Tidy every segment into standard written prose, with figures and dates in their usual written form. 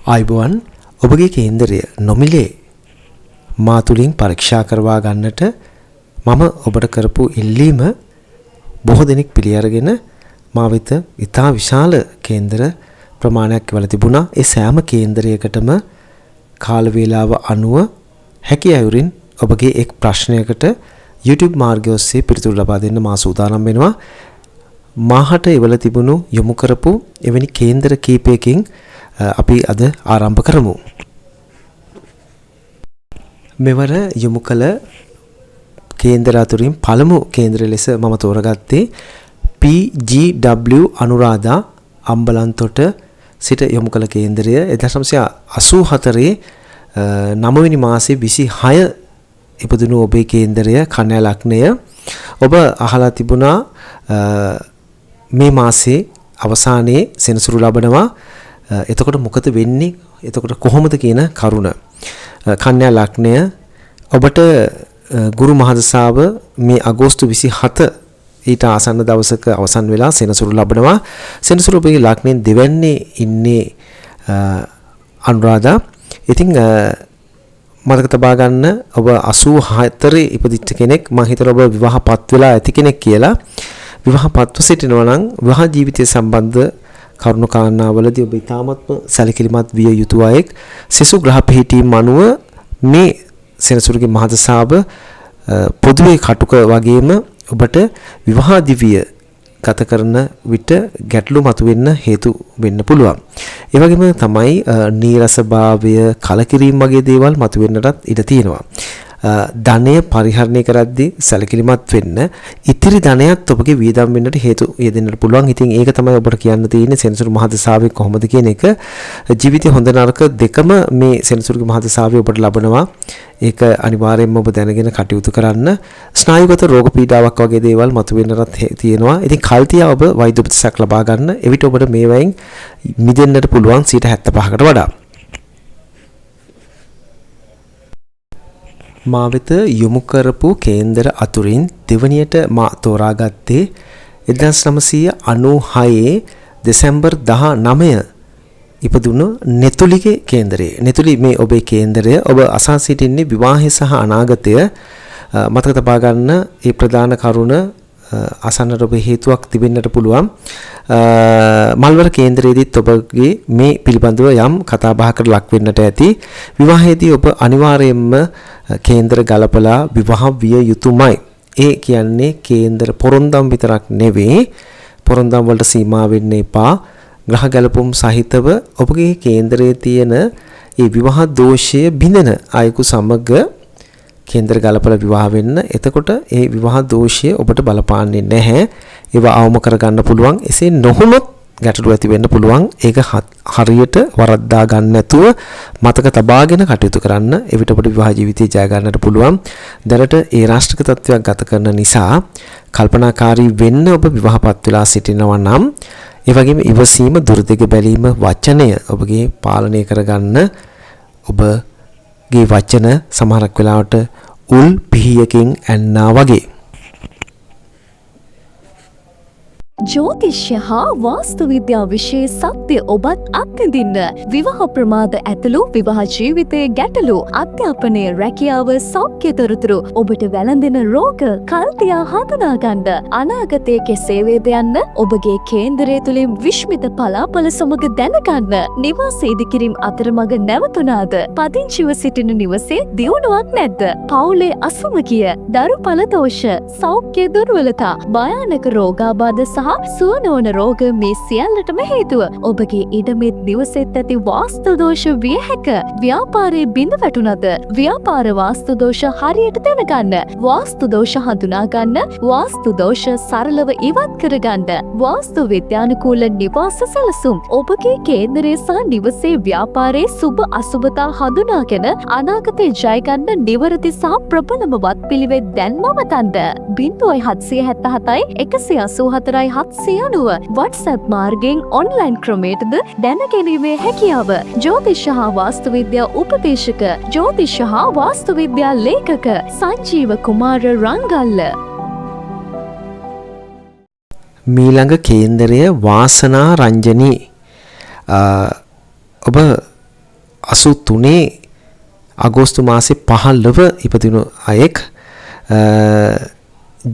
ආයුබෝවන් ඔබගේ කේන්දරය නොමිලේ මා තුලින් පරීක්ෂා කරවා ගන්නට මම ඔබට කරපු ඉල්ලීම බොහෝ දෙනෙක් පිළිඅරගෙන මා වෙත ඉතා විශාල කේන්දර ප්‍රමාණයක් වෙලා තිබුණා. ඒ සෑම කේන්දරයකටම කාල වේලාව අනුව හැකි අයුරින් ඔබගේ එක් ප්‍රශ්නයකට YouTube මාර්ගය ඔස්සේ පිළිතුරු ලබා දෙන්න මා සූදානම් වෙනවා. මාහට එවල තිබුණු යොමු කරපු එවැනි කේන්දර කීපයකින් අපි අද ආරම්භ කරමු. මෙවර යොමු කළ කේන්දර අතුරින් පළමු කේන්දර ලෙස මම තෝරගත්තේ PGW අනුරාධා අම්බලන්තොට සිට යොමු කළ කේන්දරය 1984 9 වෙනි මාසේ 26 ඉපදුණු ඔබේ කේන්දරය කන්‍යා ලග්නය. ඔබ අහලා තිබුණා මේ මාසේ අවසානයේ සෙනසුරු ලබනවා. එතකොට මොකද වෙන්නේ? එතකොට කොහොමද කියන කරුණ. කන්‍යා ලග්නය ඔබට ගුරු මහදසාව මේ අගෝස්තු 27 ඊට ආසන්න දවසක අවසන් වෙලා සෙනසුරු ලබනවා. සෙනසුරු ඔබේ ලග්නයෙන් දෙවැන්නේ ඉන්නේ අනුරාධා. ඉතින් මතක තබා ගන්න ඔබ 84 ඉපදිච්ච කෙනෙක්. මම හිතනවා ඔබ විවාහපත් වෙලා ඇති කෙනෙක් කියලා. විවාහපත්ව සිටිනවා නම් විවාහ ජීවිතය සම්බන්ධ කරුණු කාරණාවලදී ඔබ ඉතාමත්ම සැලකිලිමත් විය යුතු අයෙක්. සෙසු ග්‍රහ පිහිටීම් අනුව මේ සෙනසුරුගේ මහදසාව පොදුවේ කටුක වගේම ඔබට විවාහ දිවිය ගත කරන විට ගැටලු මතුවෙන්න හේතු වෙන්න පුළුවන්. ඒ වගේම තමයි නීරසභාවය, කලකිරීම වගේ දේවල් මතුවෙන්නටත් ඉඩ තියෙනවා. ධනය පරිහරණය කරද්දී සැලකිලිමත් වෙන්න. ඉතිරි ධනයත් ඔබගේ වියදම් වෙන්නට හේතු යෙදෙන්නට පුළුවන්. ඉතින් ඒක තමයි ඔබට කියන්න තියෙන්නේ සෙනසුරු මහදසාවේ කොහොමද කියන එක. ජීවිතේ හොඳ නරක දෙකම මේ සෙනසුරුගේ මහදසාවේ ඔබට ලබනවා. ඒක අනිවාර්යයෙන්ම ඔබ දැනගෙන කටයුතු කරන්න. ස්නායුගත රෝග පීඩාවක් වගේ දේවල් මතුවෙන්නට තියෙනවා. ඉතින් කල් තියා ඔබ වෛද්‍ය උපදෙසක් ලබා ගන්න. එවිට ඔබට මේවායින් මිදෙන්නට පුළුවන් 75%කට වඩා. මා වෙත යොමු කරපු කේන්දර අතුරින් දෙවනියට මා තෝරාගත්තේ 1996 දෙසැම්බර් 19 ඉපදුණු නෙතුලිගේ කේන්දරය. නෙතුලි මේ ඔබේ කේන්දරය. ඔබ අසා සිටින්නේ විවාහය සහ අනාගතය. මතක තබා ගන්න මේ ප්‍රධාන කරුණ අසන්නට ඔබ හේතුවක් තිබෙන්නට පුළුවන්. මල්වර කේන්දරයේදීත් ඔබගේ මේ පිළිබඳව යම් කතා බහකට ලක් වෙන්නට ඇති. විවාහයේදී ඔබ අනිවාර්යයෙන්ම කේන්දර ගලපලා විවාහ විය යුතුමයි. ඒ කියන්නේ කේන්දර පොරොන්දම් විතරක් නෙවෙයි, පොරොන්දම් වලට සීමා වෙන්න එපා. ග්‍රහ ගැලපුම් සහිතව ඔබගේ කේන්දරයේ තියෙන ඒ විවාහ දෝෂය බිඳෙන අයෙකු සමග කේන්දර ගලපලා විවාහ වෙන්න. එතකොට ඒ විවාහ දෝෂය ඔබට බලපාන්නේ නැහැ. ඒවා අවම කරගන්න පුළුවන්. එසේ නොවුනොත් ගැටලු ඇති වෙන්න පුළුවන්. ඒක හරියට වරද්දා ගන්න නැතුව මතක තබාගෙන කටයුතු කරන්න. එවිට ඔබට විවාහ ජීවිතය ජය ගන්නට පුළුවන්. දැනට ඒ රාष्ट्रක තත්වයක් ගත කරන නිසා කල්පනාකාරී වෙන්න ඔබ විවාහපත් වෙලා සිටිනවා නම්, ඒ වගේම ඉවසීම, දුරදිග බැලීම, වචනය ඔබගේ පාලනය කරගන්න. ඔබගේ වචන සමහරක් වෙලාවට උල් පිහියකින් ඇන්නා වගේ. ජ්‍යොතිෂ්‍ය හා වාස්තු විද්‍යා විෂයේ සත්‍ය ඔබත් අත්විඳින්න. විවාහ ප්‍රමාද ඇතුළු විවාහ ජීවිතයේ ගැටලු, අධ්‍යාපනය, රැකියාව, සෞඛ්‍ය තොරතුරු, ඔබට වැළඳෙන රෝග කල්තියා හඳුනා ගන්න. අනාගතයේ කෙසේ වේද යන්න ඔබගේ කේන්දරය තුලින් විශ්මිත පලාපල සමග දැනගන්න. නිවාස ඉදිකිරීම අතරමඟ නැවතුණාද? පදිංචිව සිටින නිවසේ දියුණුවක් නැද්ද? පවුලේ අසුමගිය, දරු පළදෝෂ, සෞඛ්‍ය දුර්වලතා, භයානක රෝගාබාධ සහ සුව නොවන රෝග මේ සියල්ලටම හේතුව ඔබගේ ඉඩමෙත් නිවසෙත් ඇති වාස්තු දෝෂ විය හැක. ව්‍යාපාරයේ බිඳ වැටුණද? ව්‍යාපාර වාස්තු දෝෂ හරියට දැනගන්න. වාස්තු දෝෂ හඳුනා ගන්න. වාස්තු දෝෂ සරලව ඉවත් කරගන්න. වාස්තු විද්‍යානුකූල නිවාස සැලසුම්. ඔබගේ කේන්දරය සහ නිවසේ ව්‍යාපාරයේ සුබ අසුබතා හඳුනාගෙන අනාගතේ ජය ගන්න නිවැරදි සහ ප්‍රබලම වත් පිළිවෙත් දැන්ම වතන්න. 0777 184 790 WhatsApp මාර්ගයෙන් ඔන්ලයින් ක්‍රමයටද දැනගැනීමේ හැකියාව. ජ්‍යොතිෂ හා වාස්තු විද්‍යා උපදේශක, ජ්‍යොතිෂ හා වාස්තු විද්‍යා ලේඛක සංජීව කුමාර රංගල්ල. මීළඟ කේන්දරය වාසනා රංජනී. ඔබ 1983 අගෝස්තු මාසේ 15 ඉපදුණු අයෙක්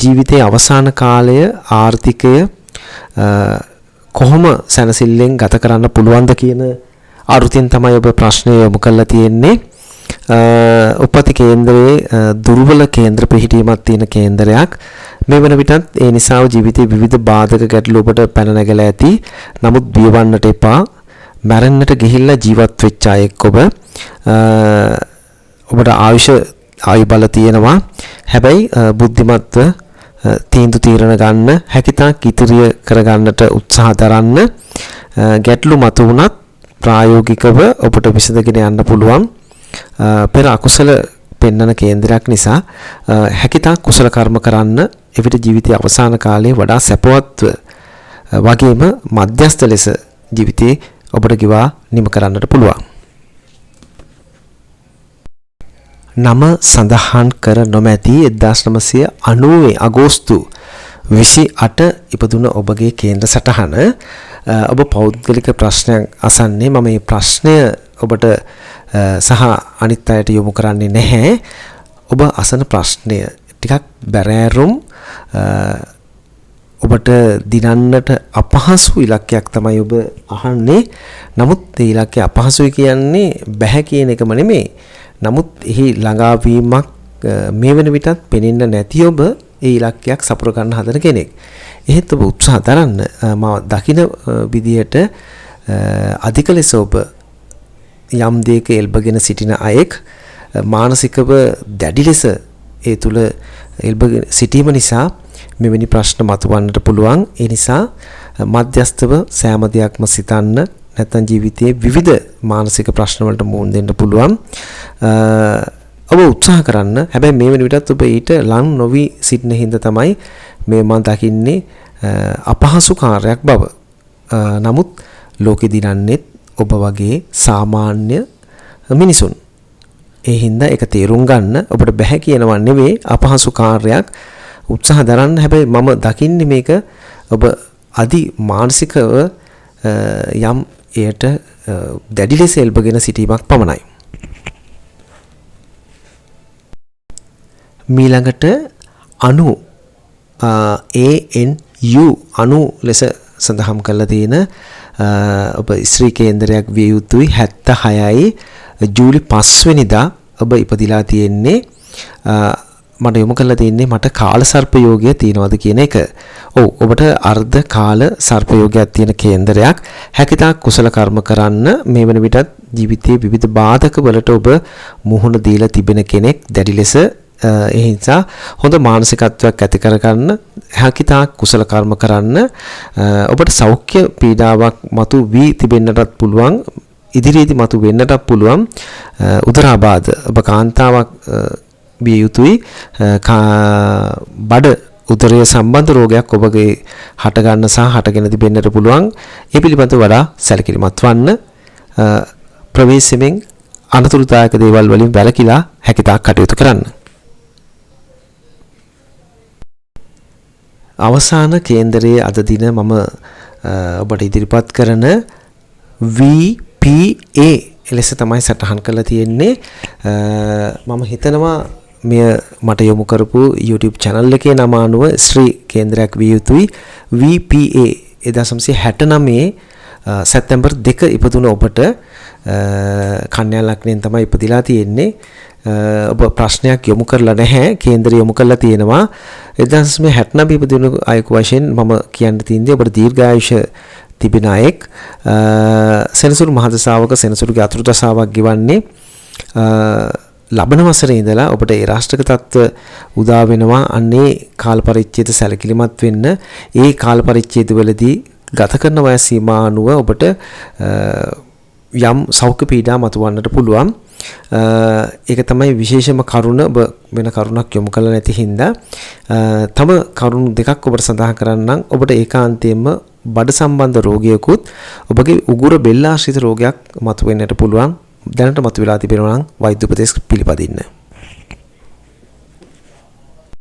ජීවිතයේ අවසාන කාලය ආර්ථිකය කොහොම සැනසෙල්ලෙන් ගත කරන්න පුළුවන්ද කියන අරුතින් තමයි ඔබ ප්‍රශ්නය යොමු කරලා තියෙන්නේ. උපති කේන්දරයේ දුර්වල කේන්ද්‍ර පිහිටීමක් තියෙන කේන්දරයක්. මේ වන විටත් ඒ නිසා ජීවිතයේ විවිධ බාධක ගැටලු ඔබට පැන නැගලා ඇති. නමුත් බියවන්නට එපා. මැරෙන්නට ගිහිල්ලා ජීවත් වෙච්ච අයෙක් ඔබ. ඔබට ආයු බල තියෙනවා. හැබැයි බුද්ධිමත්ව තීන්දුව తీරන ගන්න හැකිතාක් ඉදිරිය කරගන්නට උත්සාහ දරන්න. ගැටලු මතුවුණත් ප්‍රායෝගිකව ඔබට විසඳගෙන යන්න පුළුවන්. පෙර අකුසල පෙන්වන කේන්දරයක් නිසා හැකිතාක් කුසල කර්ම කරන්න එවිට ජීවිතයේ අවසාන කාලයේ වඩා සැපවත්ව වගේම මධ්‍යස්ථ ලෙස ජීවිතේ ඔබට ගිවා නිම කරන්නට පුළුවන්. නම සඳහන් කර නොමැති 1990 අගෝස්තු 28 ඉපදුන ඔබගේ කේන්ද්‍ර සටහන. ඔබ පෞද්ගලික ප්‍රශ්නයක් අසන්නේ. මම මේ ප්‍රශ්නය ඔබට සහ අනිත් අයට යොමු කරන්නේ නැහැ. ඔබ අසන ප්‍රශ්නය ටිකක් බැරෑරුම් ඔබට දිනන්නට අපහසු ඉලක්කයක් තමයි ඔබ අහන්නේ. නමුත් මේ ඉලක්කය අපහසුයි කියන්නේ බැහැ කියන එකම නෙමෙයි. නමුත් එහි ළඟාවීමක් මේ වෙන විටත් පෙනෙන්න නැති ඔබ ඒ ඉලක්කයක් සපුර ගන්න හදන කෙනෙක්. එහෙත් ඔබ උත්සාහ දරන්න. මම දකින විදියට අධික ලෙස ඔබ යම් දෙයක එල්බගෙන සිටින අයෙක් මානසිකව දැඩි ලෙස ඒ තුල එල්බගෙන සිටීම නිසා මෙවැනි ප්‍රශ්න මතුවන්නට පුළුවන්. ඒ නිසා මධ්‍යස්තව සෑම දෙයක්ම සිතන්න. නැත්නම් ජීවිතයේ විවිධ මානසික ප්‍රශ්න වලට මුහුණ දෙන්න පුළුවන්. ඔබ උත්සාහ කරන්න. හැබැයි මේ වෙන විටත් ඔබ ඊට ලං නොවි සිටින හින්දා තමයි මේ මම දකින්නේ අපහසු කාර්යයක් බව. නමුත් ලෝකෙ දිනන්නේ ඔබ වගේ සාමාන්‍ය මිනිසුන්. ඒ හින්දා ඒක තේරුම් ගන්න. ඔබට බැහැ කියනවා නෙවෙයි, අපහසු කාර්යයක්. උත්සාහ දරන්න. හැබැයි මම දකින්නේ මේක ඔබ අදි මානසිකව යම් එයට දැඩි ලෙස එල්බගෙන සිටීමක් පමණයි. මීළඟට අණු ANU ලෙස සඳහන් කරලා තියෙන ඔබ ස්ත්‍රී කේන්දරයක් විය යුතුයි. 76යි ජූලි 5 වෙනිදා ඔබ ඉපදිලා තියෙන්නේ. මට යොමු කරලා තියෙන්නේ මට කාල සර්ප යෝගය තියෙනවද කියන එක. ඔව්, ඔබට අර්ධ කාල සර්ප යෝගයක් තියෙන කේන්දරයක්. හැකිතාක් කුසල කර්ම කරන්න. මේ වෙන විටත් ජීවිතයේ විවිධ බාධක වලට ඔබ මුහුණ දීලා තිබෙන කෙනෙක්. දැඩි ලෙස ඒ නිසා හොඳ මානසිකත්වයක් ඇති කරගන්න හැකිතාක් කුසල කර්ම කරන්න. ඔබට සෞඛ්‍ය පීඩාවක් මතු වී තිබෙන්නටත් පුළුවන්. ඉදිරියේදී මතු වෙන්නටත් පුළුවන්. උදරාබාධ ඔබ කාන්තාවක් විය යුතුයි. බඩ උදරය සම්බන්ධ රෝගයක් ඔබගේ හට ගන්න සහ හටගෙන තිබෙන්නට පුළුවන්. ඒ පිළිබඳව වඩා සැලකිලිමත් වන්න. ප්‍රවේශමෙන් අනතුරුදායක දේවල් වලින් වැළකීලා හැකිතාක් කටයුතු කරන්න. අවසාන කේන්දරයේ අද දින මම ඔබට ඉදිරිපත් කරන VPA ලෙස තමයි සටහන් කරලා තියෙන්නේ. මම හිතනවා මෙය මට යොමු කරපු YouTube channel එකේ නම අනුව ශ්‍රී කේන්දරයක් විය යුතුයි. VPA 1969 සැප්තැම්බර් 2 ඉපදුන ඔබට කන්‍යා ලග්නයෙන් තමයි ඉපදිලා තියෙන්නේ. ඔබ ප්‍රශ්නයක් යොමු කරලා නැහැ. කේන්දරය යොමු කරලා තියෙනවා. 1969 ඉපදුණු අයෙකු වශයෙන් මම කියන්න තියෙන්නේ ඔබට දීර්ඝායුෂ තිබෙන අයෙක්. සෙනසුරු මහදසාවක සෙනසුරුගේ අතුරු දසාවක් ගෙවන්නේ ලබන වසරේ ඉඳලා ඔබට ඒ රාෂ්ට්‍රක තත්ත්ව උදා වෙනවා. අන්නේ කාල පරිච්ඡේද සැලකිලිමත් වෙන්න. ඒ කාල පරිච්ඡේද වලදී ගත කරන වයස සීමා අනුව ඔබට යම් සෞඛ්‍ය පීඩා මතුවන්නට පුළුවන්. ඒක තමයි විශේෂම කරුණ. ඔබ වෙන කරුණක් යොමු කළ නැති හින්දා තම කරුණු දෙකක් ඔබට සඳහන් කරන්නම්. ඔබට ඒකාන්තයෙන්ම බඩ සම්බන්ධ රෝගයකුත් ඔබගේ උගුර බෙල්ල ආශ්‍රිත රෝගයක් මතුවෙන්නට පුළුවන්. දැනට මතුවලා තිබෙනවා නම් වෛද්‍ය උපදෙස් පිළිපදින්න.